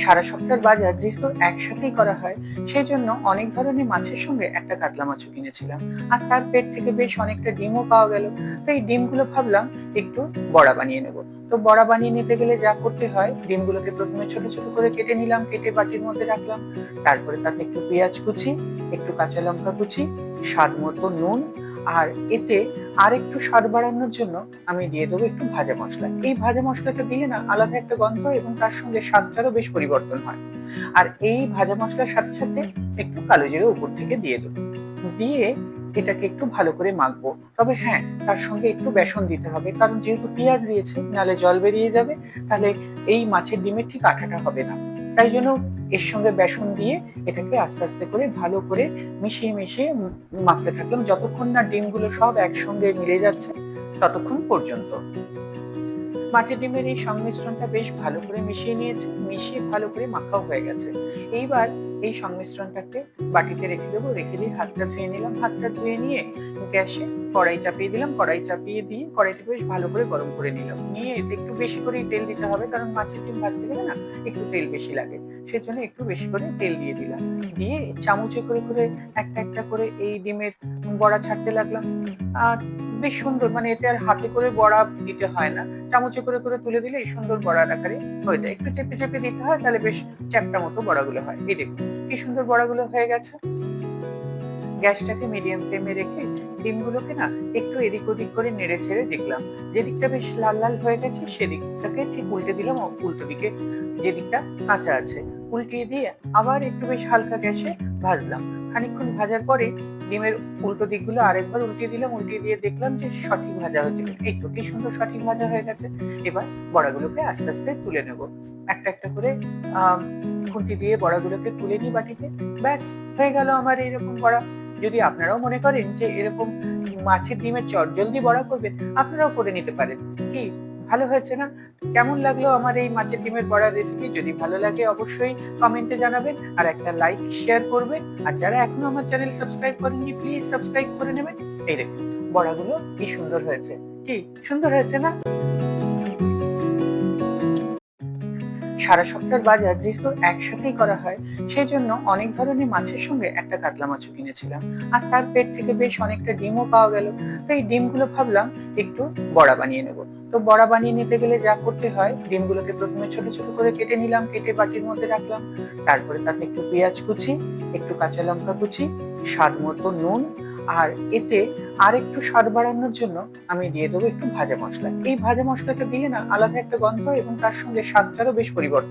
সারা সপ্তাহের বাজার যেহেতু একসাথেই করা হয়, সেই জন্য অনেক ধরনের মাছের সঙ্গে একটা কাতলা মাছও কিনেছিলাম। আর তার পেট থেকে বেশ অনেকটা ডিমও পাওয়া গেল। তো এই ডিমগুলো ভাবলাম একটু বড়া বানিয়ে নেব। তো বড়া বানিয়ে নিতে গেলে যা করতে হয়, ডিমগুলোকে প্রথমে ছোট ছোট করে কেটে নিলাম, কেটে বাটির মধ্যে রাখলাম। তারপরে তাতে একটু পেঁয়াজ কুচি, একটু কাঁচা লঙ্কা কুচি, স্বাদ মতো নুন, আর এতে আর একটু স্বাদ বাড়ানোর জন্য আমি দিয়ে দেবো একটু ভাজা মশলা। এই ভাজা মশলাটা দিলে না আলাদা একটা গন্ধ এবং তার সঙ্গে স্বাদটারও বেশ পরিবর্তন হয়। আর এই ভাজা মশলার সাথে সাথে একটু কালো জিরে উপর থেকে দিয়ে দেবো। দিয়ে এটাকে একটু ভালো করে মাখবো। তবে হ্যাঁ, তার সঙ্গে একটু বেসন দিতে হবে, কারণ যেহেতু পেঁয়াজ দিয়েছে নাহলে জল বেরিয়ে যাবে, তাহলে এই মাছের ডিমের ঠিক আঠাটা হবে না। তাই জন্য এর সঙ্গে বেসন দিয়ে এটাকে আস্তে আস্তে করে ভালো করে মিশিয়ে মিশিয়ে মাখতে থাকলাম যতক্ষণ না ডিমগুলো সব একসঙ্গে মিলে যাচ্ছে, ততক্ষণ পর্যন্ত। মাছের ডিমের এই সংমিশ্রণটা বেশ ভালো করে মিশিয়ে নিয়েছি, মিশিয়ে ভালো করে মাখাও হয়ে গেছে। এইবার এই সংমিশ্রণটাকে বাটিতে রেখে দেবো, রেখে দিয়ে হাতটা ধুয়ে নিলাম, হাতটা ধুয়ে নিয়ে গ্যাসে কড়াই চাপিয়ে দিলাম, কড়াই চাপিয়ে দিয়ে কড়াইটা বেশ ভালো করে গরম করে নিলাম, নিয়ে এতে একটু বেশি করেই তেল দিতে হবে, কারণ মাছের ডিম ভাজতে গেলে না একটু তেল বেশি লাগে, সেজন্য একটু বেশি করে তেল দিয়ে দিলাম। দিয়ে চামচে করে করে একটা একটা করে এই ডিমের বড়া ছাড়তে লাগলাম। আর বেশ সুন্দর, মানে এতে আর হাতে করে বড়া দিতে হয় না, চামচে করে করে তুলে দিলে এই সুন্দর বড়ার আকারে হয়ে যায়। একটু চেপে চেপে দিতে হয়, তাহলে বেশ চ্যাপ্টা মতো বড়াগুলো হয়। এই দেখুন কি সুন্দর বড়াগুলো হয়ে গেছে। গ্যাসটাকে মিডিয়াম ফ্লেমে রেখে ডিমগুলোকে না একটু এদিক ওদিক করে নেড়ে ছেড়ে দেখলাম, যেদিকটা বেশ লাল লাল হয়ে গেছে সেদিকটাকে ঠিক উল্টে দিলাম, উল্টো দিকে যেদিকটা কাঁচা আছে উল্টিয়ে দিয়ে আবার একটু বেশ হালকা গ্যাসে ভাজলাম। খানিকক্ষণ ভাজার পরে ডিমের উল্টো দিকগুলো আরেকবার উল্টিয়ে দিলাম, উল্টিয়ে দিয়ে দেখলাম যে সঠিক ভাজা হয়েছে। এই তো কি সুন্দর সঠিক ভাজা হয়ে গেছে। এবার বড়াগুলোকে আস্তে আস্তে তুলে নেব, একটা একটা করে আহ খুন্তি দিয়ে বড়াগুলোকে তুলে নিই বাটিতে। ব্যাস, হয়ে গেল আমার এইরকম বড়া। যদি আপনারাও মনে করেন যে এরকম মাছের ডিমের চটজলদি বড়া করবেন, আপনারাও করে নিতে পারেন। কি ভালো হয়েছে না? কেমন লাগলো আমার এই মাছের ডিমের বড়ার রেসিপি? যদি ভালো লাগে অবশ্যই কমেন্টে জানাবেন, আর একটা লাইক শেয়ার করবেন। আর যারা এখনো আমার চ্যানেল সাবস্ক্রাইব করেননি, প্লিজ সাবস্ক্রাইব করে নেবেন। এই দেখুন বড়াগুলো কি সুন্দর হয়েছে। কি সুন্দর হয়েছে না? সারা সপ্তাহের বাজার যেহেতু একসাথেই করা হয়, সেই জন্য অনেক ধরনের মাছের সঙ্গে একটা কাতলা মাছও কিনেছিলাম। আর তার পেট থেকে বেশ অনেকটা ডিমও পাওয়া গেল। তো এই ডিমগুলো ভাবলাম একটু বড়া বানিয়ে নেব। তো বড়া বানিয়ে নিতে গেলে যা করতে হয়, ডিমগুলোকে প্রথমে ছোট ছোট করে কেটে নিলাম, কেটে বাটির মধ্যে রাখলাম। তারপরে তাতে একটু পেঁয়াজ কুচি, একটু কাঁচা লঙ্কা কুচি, স্বাদ মতো নুন, আর এতে আর একটু স্বাদ বাড়ানোর জন্য আমি দিয়ে দেবো একটু ভাজা মশলা। এই ভাজা মশলাটা দিলে না আলাদা একটা গন্ধ এবং তার সঙ্গে স্বাদটারও বেশ পরিবর্তন